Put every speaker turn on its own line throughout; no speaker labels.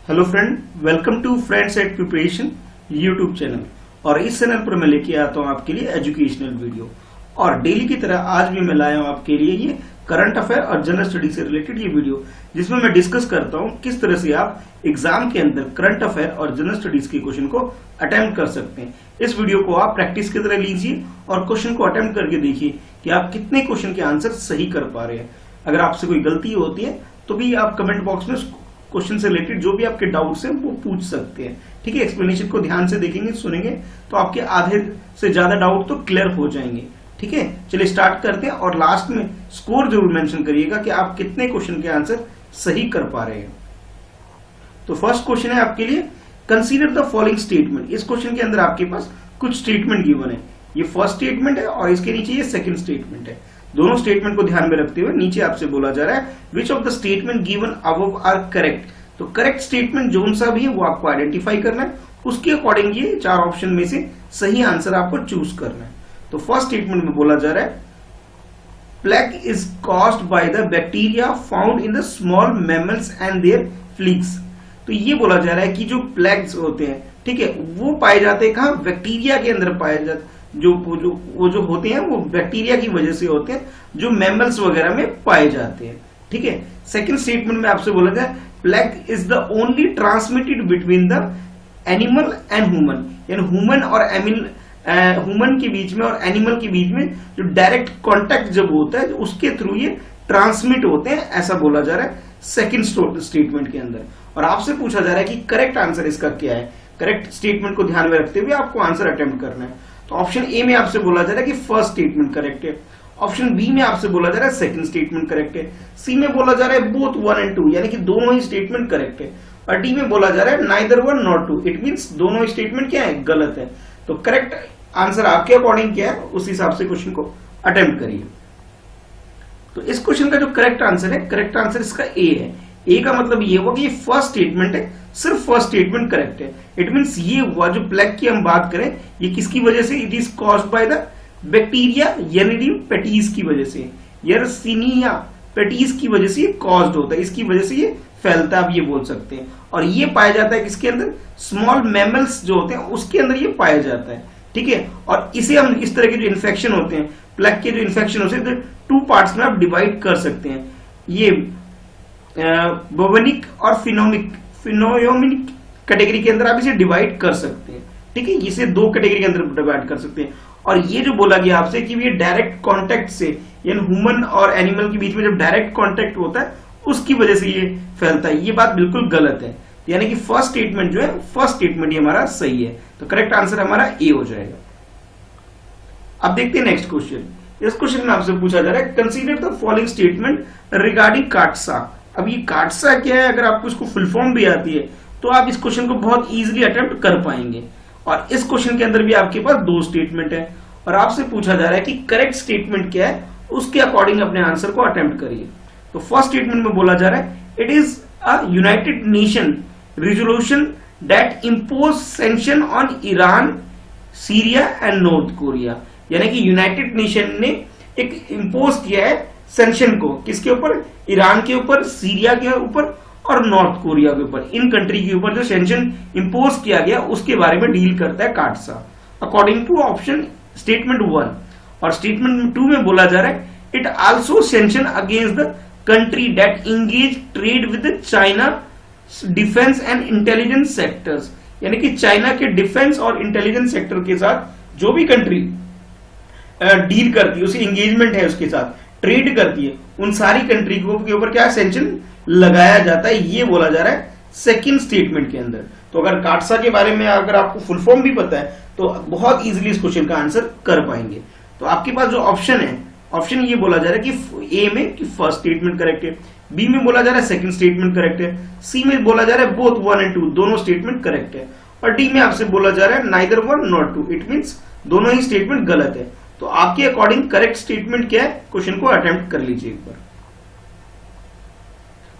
Hello friend, welcome to friends at preparation YouTube channel. और इस channel पर मैं लेके आता हूँ आपके लिए एजुकेशनल वीडियो। और डेली की तरह आज भी मैं लाया हूँ आपके लिए ये करंट अफेयर और जनरल स्टडी से रिलेटेड ये वीडियो, जिसमें मैं डिस्कस करता हूँ किस तरह से आप एग्जाम के अंदर करंट अफेयर और जनरल स्टडीज के क्वेश्चन को अटेम्प्ट कर सकते हैं। इस वीडियो को आप प्रैक्टिस की तरह लीजिए और क्वेश्चन को अटेम्प्ट करके देखिए कि आप कितने क्वेश्चन के आंसर सही कर पा रहे हैं। अगर आपसे कोई गलती होती है तो भी आप कमेंट बॉक्स में क्वेश्चन से रिलेटेड जो भी आपके डाउट्स हैं वो पूछ सकते हैं। ठीक है, एक्सप्लेनेशन को ध्यान से देखेंगे, सुनेंगे तो आपके आधे से ज्यादा डाउट तो क्लियर हो जाएंगे। ठीक है, चलिए स्टार्ट करते हैं और लास्ट में स्कोर जरूर मेंशन करिएगा कि आप कितने क्वेश्चन के आंसर सही कर पा रहे हैं। तो फर्स्ट क्वेश्चन है आपके लिए, कंसीडर द फॉलोइंग स्टेटमेंट। इस क्वेश्चन के अंदर आपके पास कुछ स्टेटमेंट गिवन है। ये फर्स्ट स्टेटमेंट है और इसके नीचे ये सेकंड स्टेटमेंट है। दोनों स्टेटमेंट को ध्यान में रखते हुए नीचे आपसे बोला जा रहा है which of the statement given above are correct. तो करेक्ट स्टेटमेंट जो सा भी है वो आपको आइडेंटिफाई करना है, उसके अकॉर्डिंग ये चार ऑप्शन में से सही आंसर आपको चूज करना है। तो फर्स्ट स्टेटमेंट में बोला जा रहा है plague is caused by the bacteria found in the small mammals and their fleas. तो ये बोला जा रहा है कि जो प्लेग्स होते हैं, ठीक है, वो पाए जाते हैं कहाँ? बैक्टीरिया के अंदर पाए जाते, जो होते हैं वो बैक्टीरिया की वजह से होते हैं, जो मैमल्स वगैरह में पाए जाते हैं। ठीक है, सेकंड स्टेटमेंट में आपसे बोला जाए plague is the only transmitted between the animal and human, यानी ह्यूमन के बीच में और एनिमल के बीच में जो डायरेक्ट कांटेक्ट जब होता है उसके थ्रू ये ट्रांसमिट होते हैं, ऐसा बोला जा रहा है सेकंड स्टेटमेंट के अंदर। और आपसे पूछा जा रहा है कि करेक्ट आंसर इसका क्या है। करेक्ट स्टेटमेंट को ध्यान में रखते हुए आपको आंसर अटेम्प्ट करना है। तो ऑप्शन ए में आपसे बोला जा रहा है कि फर्स्ट स्टेटमेंट करेक्ट है, ऑप्शन बी में आपसे बोला जा रहा है सेकंड स्टेटमेंट करेक्ट है, सी में बोला जा रहा है बोथ 1 एंड 2 यानी कि दोनों ही स्टेटमेंट करेक्ट है, और डी में बोला जा रहा है नाइदर 1 नॉट 2 इट मींस दोनों ही स्टेटमेंट क्या है? गलत है। तो करेक्ट आंसर आपके अकॉर्डिंग क्या है उस हिसाब से क्वेश्चन को अटेम्प्ट करिए। तो इस क्वेश्चन का जो करेक्ट आंसर है, करेक्ट आंसर इसका ए है। ए का मतलब ये हुआ कि ये फर्स्ट स्टेटमेंट है, सिर्फ फर्स्ट स्टेटमेंट करेक्ट है। इट मींस ये हुआ जो प्लेग की हम बात करें ये किसकी वजह से? It is caused by the bacteria येनिडियम पेटीज की वजह से, यर्सीनिया पेटीज की वजह से ये कॉज्ड होता है, इसकी वजह से ये फैलता है, आप ये बोल सकते हैं। और ये पाया जाता है किसके अंदर? स्मॉल मैमल्स जो होते हैं उसके अंदर ये पाया जाता है। ठीक है, और इसे हम इस तरह के जो इन्फेक्शन होते हैं, प्लेग के जो इन्फेक्शन होते हैं, टू पार्ट्स में आप डिवाइड कर सकते हैं। ये बोवेनिक और फिनोयोमिक कैटेगरी के अंदर आप इसे डिवाइड कर सकते हैं। ठीक है, इसे दो कैटेगरी के अंदर डिवाइड कर सकते हैं। और ये जो बोला गया आपसे कि ये डायरेक्ट कांटेक्ट से, यानी ह्यूमन और एनिमल के बीच में जब डायरेक्ट कांटेक्ट होता है उसकी वजह से ये फैलता है, ये बात बिल्कुल गलत है। यानी कि फर्स्ट स्टेटमेंट जो है, फर्स्ट स्टेटमेंट ही हमारा सही है। तो करेक्ट आंसर हमारा ए हो जाएगा। अब देखते हैं नेक्स्ट क्वेश्चन। इस क्वेश्चन में आपसे पूछा जा रहा है consider the following statement regarding काटसा। अब ये काटसा क्या है? अगर आपको इसको फुल फॉर्म भी आती है तो आप इस क्वेश्चन को बहुत इजीली अटेम्प्ट कर पाएंगे। और इस क्वेश्चन के अंदर भी आपके पास दो स्टेटमेंट है और आपसे पूछा जा रहा है कि करेक्ट स्टेटमेंट क्या है, उसके अकॉर्डिंग अपने आंसर को अटेम्प्ट करिए। तो फर्स्ट स्टेटमेंट में बोला जा रहा है it is a United nation resolution that impose sanction on Iran, Syria and north Korea. यानी कि यूनाइटेड नेशन ने एक इम्पोज किया है सैंक्शन को, किसके ऊपर? ईरान के ऊपर, सीरिया के ऊपर और नॉर्थ कोरिया के ऊपर। इन कंट्री के ऊपर जो सैंक्शन इम्पोज किया गया उसके बारे में डील करता है CAATSA, according to option statement 1। और स्टेटमेंट 2 में बोला जा रहा है it also sanction against the country that engage trade with China defence and intelligence sectors. यानी कि चाइना के डिफेंस और इंटेलिजेंस सेक्टर के साथ जो भी कंट्री डील करती है, उसे इंगेजमेंट है, उसके साथ ट्रेड करती है, उन सारी कंट्री के ऊपर क्या सैंक्शन लगाया जाता है, ये बोला जा रहा है सेकंड स्टेटमेंट के अंदर। तो अगर काटसा के बारे में अगर आपको फुल फॉर्म भी पता है तो बहुत इजीली इस क्वेश्चन का आंसर कर पाएंगे। तो आपके पास जो ऑप्शन है, ऑप्शन ये बोला जा रहा है कि ए में कि फर्स्ट स्टेटमेंट करेक्ट है, बी में बोला जा रहा है सेकंड स्टेटमेंट करेक्ट है, सी में बोला जा रहा है बोथ 1 एंड 2 दोनों स्टेटमेंट करेक्ट है, और डी में आपसे बोला जा रहा है नाइदर 1 नॉट 2 इट मींस दोनों ही स्टेटमेंट गलत है। तो आपके अकॉर्डिंग करेक्ट स्टेटमेंट क्या है, क्वेश्चन को अटेम्प्ट कर लीजिए एक बार।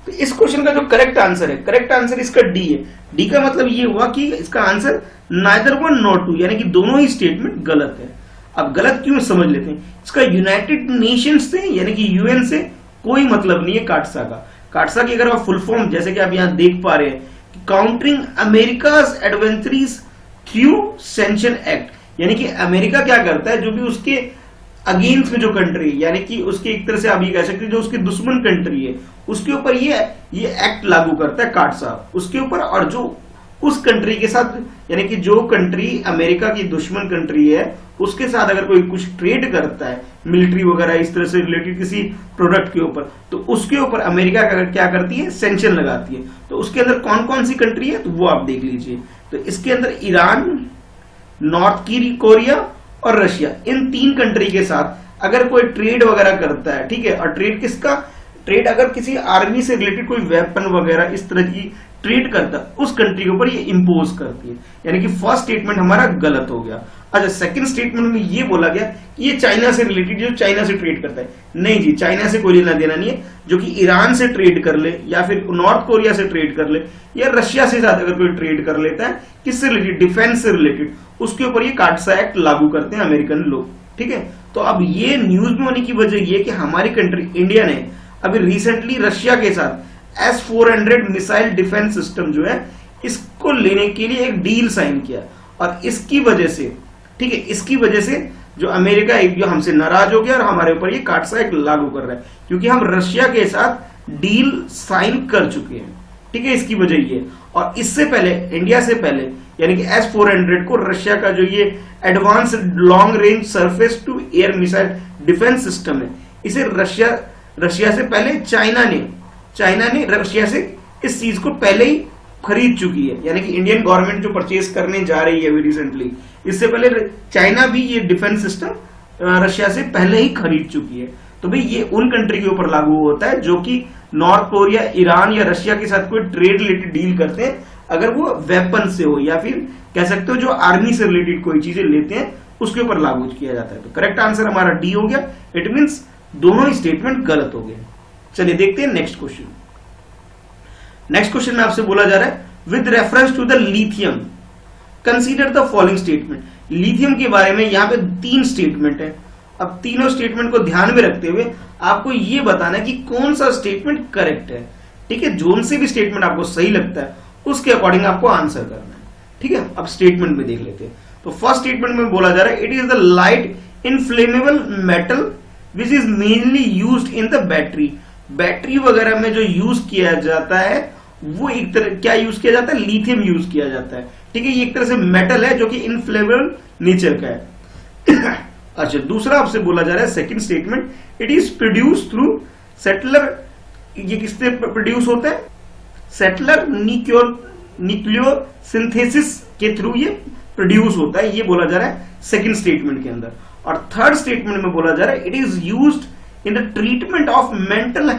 तो इस क्वेश्चन का जो करेक्ट आंसर है, करेक्ट आंसर इसका डी है। डी का मतलब ये हुआ कि इसका आंसर नाइदर 1 नॉट 2 यानी कि दोनों ही स्टेटमेंट गलत है। अब गलत क्यों समझ लेते हैं, इसका यूनाइटेड नेशंस से यानी कि यूएन से कोई मतलब नहीं है काटसा का। काटसा की अगर आप फुल फॉर्म जैसे कि आप यहां देख पा रहे हैं countering America's adversaries through sanction act, यानी कि अमेरिका क्या करता है, जो भी उसके अगेंस्ट में जो कंट्री, यानी कि उसके एक तरह से आप ये कह सकते हैं जो उसकी दुश्मन कंट्री है उसके ऊपर ये एक्ट लागू करता है कार्ड साहब उसके ऊपर, और जो उस कंट्री के साथ, यानी कि जो कंट्री अमेरिका की दुश्मन कंट्री है उसके साथ अगर कोई कुछ ट्रेड करता है मिलिट्री वगैरह इस तरह से रिलेटेड किसी प्रोडक्ट के ऊपर, तो उसके ऊपर अमेरिका क्या करती है, सैंक्शन लगाती है। तो उसके अंदर कौन कौन सी कंट्री है तो वो आप देख लीजिए। तो इसके अंदर ईरान, नॉर्थ कोरिया और रशिया, इन 3 कंट्री के साथ अगर कोई ट्रेड वगैरह करता है, ठीक है, और ट्रेड किसका, ट्रेड अगर किसी आर्मी से रिलेटेड कोई वेपन वगैरह इस तरह की ट्रेड करता है उस कंट्री के ऊपर ये इंपोज करती है, यानी कि फर्स्ट स्टेटमेंट हमारा गलत हो गया। अच्छा, सेकंड स्टेटमेंट में ये बोला गया कि ये चाइना से रिलेटेड, जो चाइना से ट्रेड करता है, नहीं जी, चाइना से कोई लेना देना नहीं है। जो कि ईरान से ट्रेड कर ले या फिर नॉर्थ कोरिया से ट्रेड कर ले या रशिया से साथ अगर कोई ट्रेड कर लेता है किससे रिलेटेड, डिफेंस से रिलेटेड, उसके ऊपर ये कार्डसा एक्ट लागू करते हैं अमेरिकन लोग, ठीक है। तो अब ये न्यूज में होने की वजह ये कि हमारी कंट्री इंडिया ने अभी रिसेंटली रशिया के साथ S-400 मिसाइल डिफेंस सिस्टम जो है इसको लेने के लिए एक डील साइन किया, और इसकी वजह से, ठीक है, इसकी वजह से जो अमेरिका जो हमसे नाराज हो गया और हमारे ऊपर ये कार्डसा एक्ट लागू कर रहा है, क्योंकि हम रशिया के साथ डील साइन कर चुके हैं, ठीक है, इसकी वजह ये। और इससे पहले, इंडिया से पहले, यानी कि S-400 को रशिया का जो ये advance long range surface to air missile defence system है, इसे रशिया से पहले चाइना ने रशिया से इस चीज को पहले ही खरीद चुकी है, यानी कि इंडियन गवर्नमेंट जो परचेज करने जा रही है अभी रिसेंटली, इससे पहले चाइना भी ये डिफेंस सिस्टम रशिया से पहले ही खरीद चुकी है। तो भाई ये उन कंट्री के ऊपर लागू होता है जो कि नॉर्थ कोरिया, ईरान या रशिया के साथ कोई ट्रेड रिलेटेड डील करते हैं, अगर वो वेपन से हो या फिर कह सकते हो जो आर्मी से रिलेटेड कोई चीजें लेते हैं उसके ऊपर लागू किया जाता है। तो करेक्ट आंसर हमारा डी हो गया। इट मींस दोनों ही स्टेटमेंट गलत हो गए। चलिए देखते हैं नेक्स्ट क्वेश्चन। नेक्स्ट क्वेश्चन में आपसे बोला जा रहा है with reference to the lithium consider the following statement. Lithium के बारे में यहाँ पे 3 स्टेटमेंट है। अब तीनों स्टेटमेंट को ध्यान में रखते हुए आपको ये बताना है कि कौन सा स्टेटमेंट करेक्ट है, ठीक है। जोन से भी स्टेटमेंट आपको सही लगता है उसके अकॉर्डिंग आपको आंसर करना है, ठीक है। अब स्टेटमेंट में देख लेते हैं। तो फर्स्ट स्टेटमेंट में बोला जा रहा है it is the light inflammable metal which is mainly used in the battery. Battery वगैरह में जो यूज किया जाता है वो एक तरह क्या यूज किया जाता है, लिथियम यूज किया जाता है, ठीक है। ये एक तरह से मेटल है जो कि इनफ्लेमेबल नेचर का है। अच्छा, दूसरा आपसे बोला जा रहा है second statement it is produce through stellar. ये किससे प्रोड्यूस होता है, सेटलर न्यूक्लियो सिंथेसिस के थ्रू ये प्रोड्यूस होता है, ये बोला जा रहा है सेकंड स्टेटमेंट के अंदर। और थर्ड स्टेटमेंट में बोला जा रहा है it is used in the treatment of mental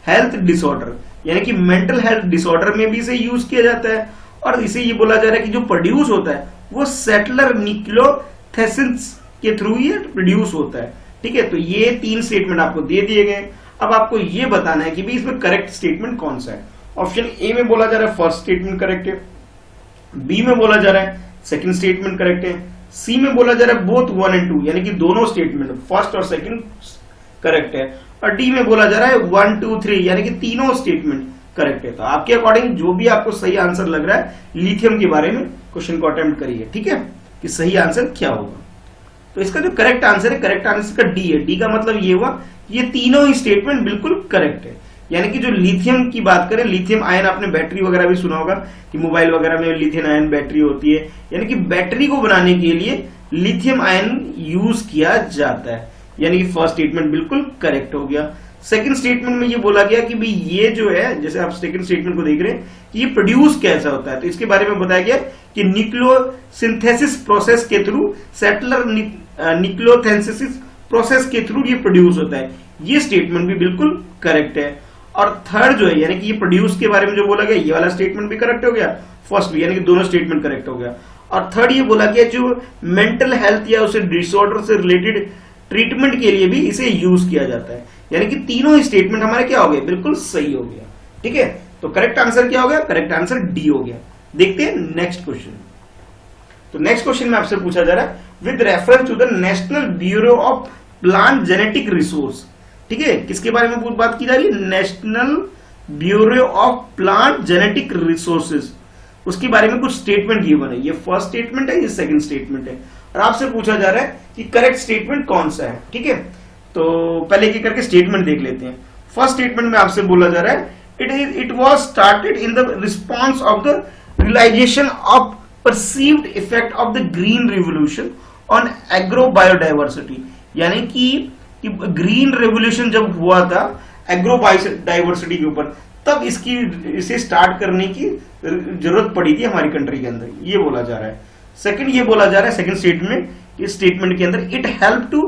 health disorder, यानी कि मेंटल हेल्थ डिसऑर्डर में भी इसे यूज किया जाता है। और इसे ये बोला जा रहा है कि जो प्रोड्यूस होता है वो सेटलर न्यूक्लियोसिस के थ्रू ये प्रोड्यूस होता है, ठीक है। तो ये 3 स्टेटमेंट आपको दे दिए गए। अब आपको ये बताना है कि भाई इसमें करेक्ट स्टेटमेंट कौन सा है। ऑप्शन ए में बोला जा रहा है फर्स्ट स्टेटमेंट करेक्ट है, बी में बोला जा रहा है सेकंड स्टेटमेंट करेक्ट है, सी में बोला जा रहा है बोथ 1 और 2 यानी कि दोनों स्टेटमेंट फर्स्ट और सेकंड करेक्ट है, और डी में बोला जा रहा है 1 2 3 यानी कि तीनों स्टेटमेंट करेक्ट है। तो आपके अकॉर्डिंग जो भी आपको सही आंसर लग रहा है लिथियम के बारे में क्वेश्चन को अटेम्प्ट करिए, ठीक है, कि सही आंसर क्या होगा। तो इसका जो करेक्ट आंसर है, करेक्ट आंसर का डी है। डी का मतलब ये हुआ ये तीनों ही स्टेटमेंट बिल्कुल करेक्ट है। यानी कि जो लिथियम की बात करें, लिथियम आयन आपने बैटरी वगैरह भी सुना होगा कि मोबाइल वगैरह में लिथियम आयन बैटरी होती है, यानी कि बैटरी को बनाने के लिए लिथियम आयन यूज किया जाता है, यानी कि फर्स्ट स्टेटमेंट बिल्कुल करेक्ट हो गया। सेकंड स्टेटमेंट में ये बोला गया कि भाई ये जो है, जैसे आप सेकंड स्टेटमेंट को देख रहे हैं, ये प्रोड्यूस कैसा होता है, तो इसके बारे में बताया गया कि न्यूक्लियोसिंथेसिस प्रोसेस के थ्रू, सेटलर न्यूक्लियोसिंथेसिस प्रोसेस के थ्रू ये प्रोड्यूस होता है। ये स्टेटमेंट भी बिल्कुल करेक्ट है। और थर्ड जो है, यानी कि ये प्रोड्यूस के बारे में जो बोला गया, ये वाला स्टेटमेंट भी करेक्ट हो गया, फर्स्ट भी, यानी कि दोनों स्टेटमेंट करेक्ट हो गया। और थर्ड ये बोला गया जो मेंटल हेल्थ या उसे डिसऑर्डर से रिलेटेड ट्रीटमेंट के लिए भी इसे यूज किया जाता है, यानी कि तीनों ही स्टेटमेंट हमारे क्या हो गए, बिल्कुल सही हो गया, ठीक है। तो करेक्ट आंसर क्या हो गया, करेक्ट आंसर डी हो गया। देखते हैं नेक्स्ट क्वेश्चन। तो नेक्स्ट क्वेश्चन में आपसे पूछा जा रहा है with reference to the National Bureau of Plant Genetic Resource, ठीक है, किसके बारे में बात की जा रही है, national Bureau of Plant genetic resources, उसके बारे में कुछ स्टेटमेंट गिवन है। ये फर्स्ट स्टेटमेंट है, ये सेकंड स्टेटमेंट है, और आपसे पूछा जा रहा है कि करेक्ट स्टेटमेंट कौन सा है। ठीक है, तो पहले एक करके स्टेटमेंट देख लेते हैं। फर्स्ट स्टेटमेंट में आपसे बोला जा रहा है it was started in the response of the realisation of perceived effect of the green revolution on agro biodiversity, यानी कि ग्रीन रेवोल्यूशन जब हुआ था एग्रो बायोडाइवर्सिटी के ऊपर, तब इसे स्टार्ट करने की जरूरत पड़ी थी हमारी कंट्री के अंदर, ये बोला जा रहा है। सेकंड ये बोला जा रहा है सेकंड स्टेटमेंट, इस स्टेटमेंट के अंदर it help to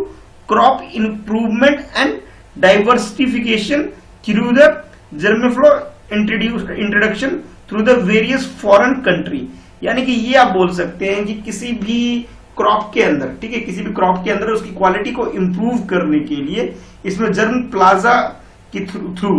crop improvement and diversification through the germplasm introduction through the various foreign country, यानी कि ये आप बोल सकते हैं कि किसी भी क्रॉप के अंदर, ठीक है, किसी भी क्रॉप के अंदर उसकी क्वालिटी को इंप्रूव करने के लिए इसमें जर्म प्लाजा के थ्रू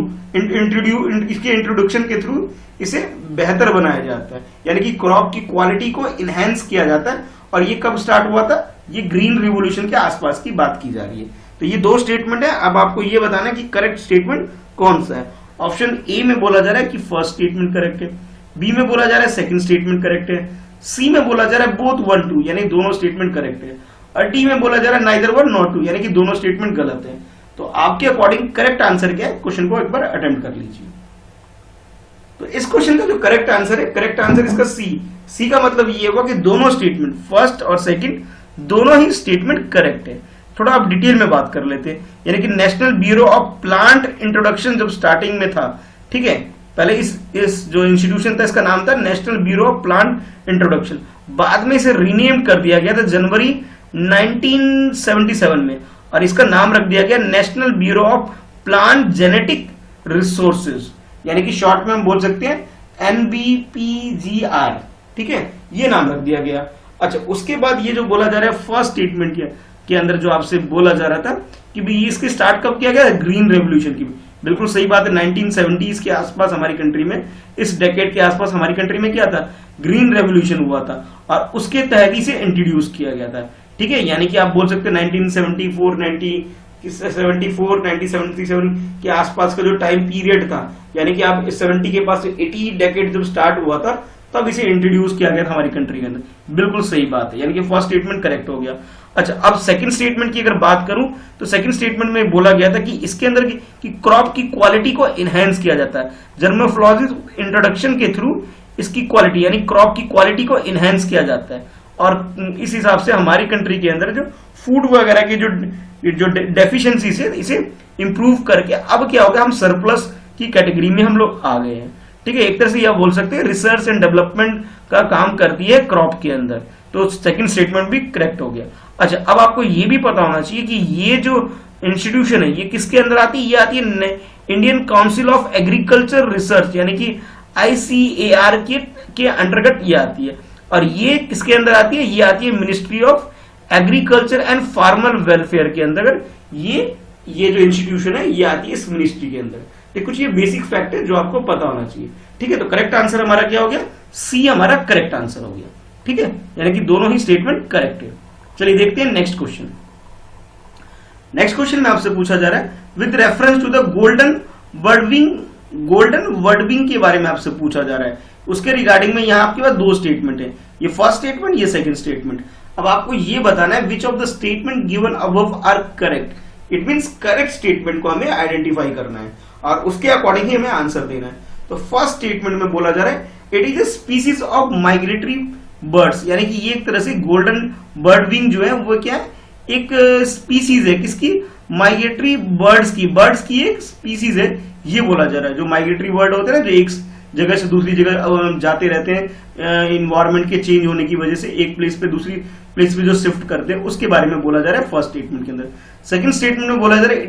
इसके इंट्रोडक्शन के थ्रू इसे बेहतर बनाया जाता है, यानी कि क्रॉप की क्वालिटी को इनहेंस किया जाता है। और ये कब स्टार्ट हुआ था? ये ग्रीन रिवोल्यूशन के आसपास की बात की जा रही है। तो ये दो स्टेटमेंट है, अब आपको ये बताना है कि करेक्ट स्टेटमेंट कौन सा है। ऑप्शन ए में बोला जा रहा है कि फर्स्ट स्टेटमेंट करेक्ट है, बी में बोला जा रहा है सेकंड स्टेटमेंट करेक्ट है, सी में बोला जा रहा है बोथ 1 2 यानी दोनों स्टेटमेंट करेक्ट है, और डी में बोला जा रहा है नाइदर 1 नॉट 2 यानी कि दोनों स्टेटमेंट गलत है। तो आपके अकॉर्डिंग करेक्ट आंसर क्या है? क्वेश्चन को एक बार अटेम्प्ट कर लीजिए। तो इस क्वेश्चन का जो करेक्ट आंसर है, करेक्ट आंसर इसका सी का मतलब ये होगा कि दोनों स्टेटमेंट फर्स्ट और सेकंड दोनों ही स्टेटमेंट करेक्ट है। थोड़ा आप डिटेल में बात कर लेते हैं, यानी कि national Bureau of plant introduction जब स्टार्टिंग में था, ठीक है, पहले इस जो इंस्टीट्यूशन था इसका नाम था national Bureau of plant introduction, बाद में इसे रीनेम कर दिया गया था जनवरी 1977 में, और इसका नाम रख दिया गया national Bureau of Plant genetic resources, यानी कि शॉर्ट में हम बोल सकते हैं NBPGR, ठीक है, ये नाम रख दिया गया। अच्छा, उसके बाद ये जो बोला जा रहा है फर्स्ट स्टेटमेंट के अंदर जो आपसे बोला जा रहा था कि भी इसके स्टार्ट कब किया गया? ग्रीन रेवोल्यूशन की, बिल्कुल सही बात है। 1970s के आसपास हमारी कंट्री में, इस डेकेड के आसपास हमारी कंट्री में क्या था? ग्रीन रेवोल्यूशन हुआ था, और उसके तहत ही से इंट्रोड्यूस किया गया था, ठीक है, यानी कि आप बोल सकते हैं 1974 1977 के आसपास का जो टाइम पीरियड था, यानी कि आप 70 के पास 80 डेकेड जब स्टार्ट हुआ था तब इसे इंट्रोड्यूस किया गया था हमारी कंट्री के अंदर। बिल्कुल सही बात है, यानी कि फर्स्ट स्टेटमेंट करेक्ट हो गया। अच्छा, अब सेकंड स्टेटमेंट की अगर बात करूं तो सेकंड स्टेटमेंट में बोला गया था कि इसके अंदर की क्रॉप की क्वालिटी को इनहेंस किया जाता है, जर्मोफ्लोजिस इंट्रोडक्शन के थ्रू इसकी क्वालिटी यानी क्रॉप की क्वालिटी को इनहेंस किया जाता है, और इस हिसाब से हमारी कंट्री के अंदर जो फूड वगैरह की जो डेफिशिएंसीज है इसे इंप्रूव करके अब क्या हो गया, हम सरप्लस की कैटेगरी में हम लोग आ गए हैं, ठीक है। एक तरह से यह बोल सकते हैं रिसर्च एंड डेवलपमेंट का काम करती है क्रॉप के अंदर, तो सेकंड स्टेटमेंट भी करेक्ट हो गया। अच्छा, अब आपको यह भी पता होना चाहिए कि ये जो इंस्टीट्यूशन है ये किसके अंदर आती है? ये आती है Indian council of agriculture research, यानी कि ICAR के अंतर्गत ये आती है, और ये किसके अंदर आती है? ये आती है ministry of agriculture and farmer welfare के अंदर। ये जो इंस्टीट्यूशन है ये आती है इस मिनिस्ट्री के अंदर। ये कुछ ये बेसिक फैक्ट है जो आपको पता होना चाहिए, ठीक है। तो करेक्ट आंसर हमारा क्या हो गया? सी हमारा करेक्ट आंसर हो गया, ठीक है, यानी कि दोनों ही स्टेटमेंट करेक्ट है। चलिए देखते हैं नेक्स्ट क्वेश्चन। नेक्स्ट क्वेश्चन में आपसे पूछा जा रहा है with reference to the golden वर्डविंग के बारे में आपसे पूछा जा रहा है। उसके रिगार्डिंग में यहाँ आपके पास दो स्टेटमेंट है, ये फर्स्ट स्टेटमेंट, ये सेकंड स्टेटमेंट। अब आपको ये बताना है which of the statement given above are correct. It means correct statement को हमें आइडेंटिफाई करना है और उसके अकॉर्डिंग ही हमें आंसर देना है। तो फर्स्ट स्टेटमेंट में बोला जा रहा है it is a species of migratory birds, यानी कि ये एक तरह से गोल्डन बर्डविंग जो है वो क्या है? एक स्पीसीज है, किसकी? माइग्रेटरी बर्ड्स की एक स्पीसीज है, ये बोला जा रहा है। जो माइग्रेटरी बर्ड होते हैं ना, जो एक जगह से दूसरी जगह जाते रहते हैं इन्वायरमेंट के चेंज होने की वजह से, एक प्लेस पे दूसरी प्लेस पे जो शिफ्ट करते हैं, उसके बारे में बोला जा रहा है फर्स्ट स्टेटमेंट के अंदर। सेकंड स्टेटमेंट में बोला जा रहा है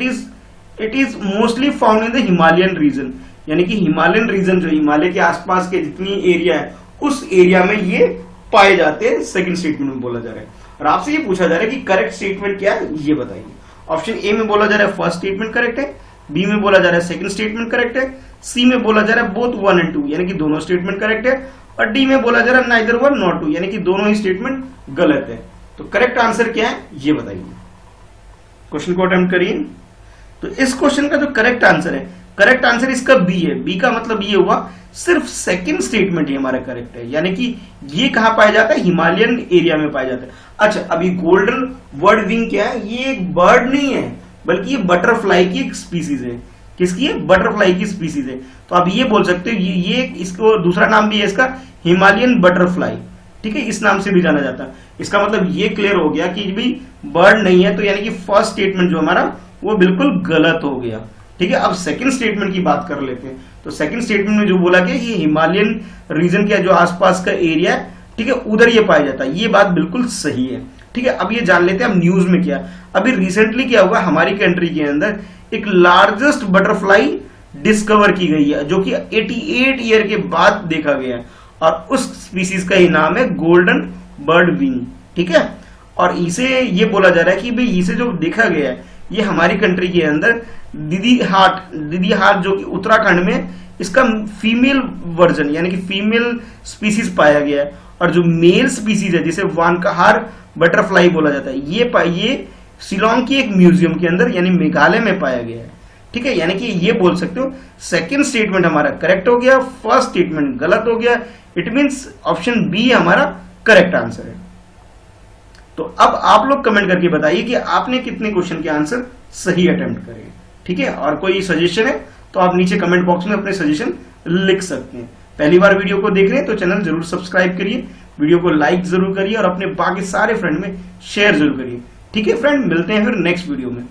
it is mostly found in the Himalayan region, यानी कि हिमालयन रीजन जो हिमालय के आसपास के जितनी एरिया है उस एरिया में ये पाए जाते हैं, सेकंड स्टेटमेंट में बोला जा रहा है। और आपसे ये पूछा जा रहा है कि करेक्ट स्टेटमेंट क्या है, ये बताइए। ऑप्शन ए में बोला जा रहा है फर्स्ट स्टेटमेंट करेक्ट है, बी में बोला जा रहा है सेकंड स्टेटमेंट करेक्ट है, सी में बोला जा रहा है बोथ 1 and 2 यानी कि दोनों स्टेटमेंट करेक्ट है, और डी में बोला जा रहा है नाइदर 1 नॉट 2 यानी कि दोनों ही स्टेटमेंट गलत है। तो करेक्ट आंसर क्या है ये बताइए। क्वेश्चन को अटेम्प्ट करिए। तो इस क्वेश्चन का जो करेक्ट आंसर है करेक्ट आंसर इसका बी है। बी का मतलब ये हुआ सिर्फ सेकंड स्टेटमेंट ही हमारा करेक्ट है, यानी कि ये कहां पाया जाता है, हिमालयन एरिया में पाया जाता है। अच्छा, अभी गोल्डन बर्ड विंग क्या है, ये एक बर्ड नहीं है बल्कि ये बटरफ्लाई की एक स्पीसीज है। किसकी है, बटरफ्लाई की स्पीसीज है। तो आप ये बोल सकते हो ये इसको दूसरा नाम भी है इसका, हिमालयन बटरफ्लाई। ठीक है, इस नाम से भी जाना जाता है। इसका मतलब ये क्लियर हो गया कि भी बर्ड नहीं है, तो यानी कि फर्स्ट स्टेटमेंट जो हमारा वो बिल्कुल गलत हो गया। ठीक है, अब सेकंड स्टेटमेंट की बात कर लेते हैं। तो सेकंड स्टेटमेंट में जो बोला कि ये हिमालयन रीजन का जो आसपास का एरिया है, ठीक है, उधर ये पाया जाता है, ये बात बिल्कुल सही है। ठीक है, अब ये जान लेते हैं अब न्यूज में क्या। अभी रिसेंटली क्या हुआ, हमारी कंट्री के अंदर एक लार्जेस्ट बटरफ्लाई डिस्कवर की गई है, जो कि 88 ईयर के बाद देखा गया है, और उस स्पीसीज का ही नाम है गोल्डन बर्ड विंग। ठीक है, और इसे ये बोला जा रहा है कि भाई इसे जो देखा गया है ये हमारी कंट्री के अंदर दीदी हाट जो कि उत्तराखंड में इसका फीमेल वर्जन यानी कि फीमेल स्पीसीज पाया गया है, और जो मेल स्पीसीज है जिसे वानकहार बटरफ्लाई बोला जाता है, ये शिलोंग की एक म्यूजियम के अंदर यानी मेघालय में पाया गया है। ठीक है, यानी कि ये बोल सकते हो सेकंड स्टेटमेंट हमारा करेक्ट हो गया, फर्स्ट स्टेटमेंट गलत हो गया। इट मींस ऑप्शन बी हमारा करेक्ट आंसर है। तो अब आप लोग कमेंट करके बताइए कि आपने कितने क्वेश्चन के आंसर सही अटेम्प्ट करे। ठीक है, और कोई सजेशन है तो आप नीचे कमेंट बॉक्स में अपने सजेशन लिख सकते हैं। पहली बार वीडियो को देख रहे हैं तो चैनल जरूर सब्सक्राइब करिए, वीडियो को लाइक जरूर करिए और अपने बाकी सारे फ्रेंड में शेयर जरूर करिए। ठीक है फ्रेंड, मिलते हैं फिर नेक्स्ट वीडियो में।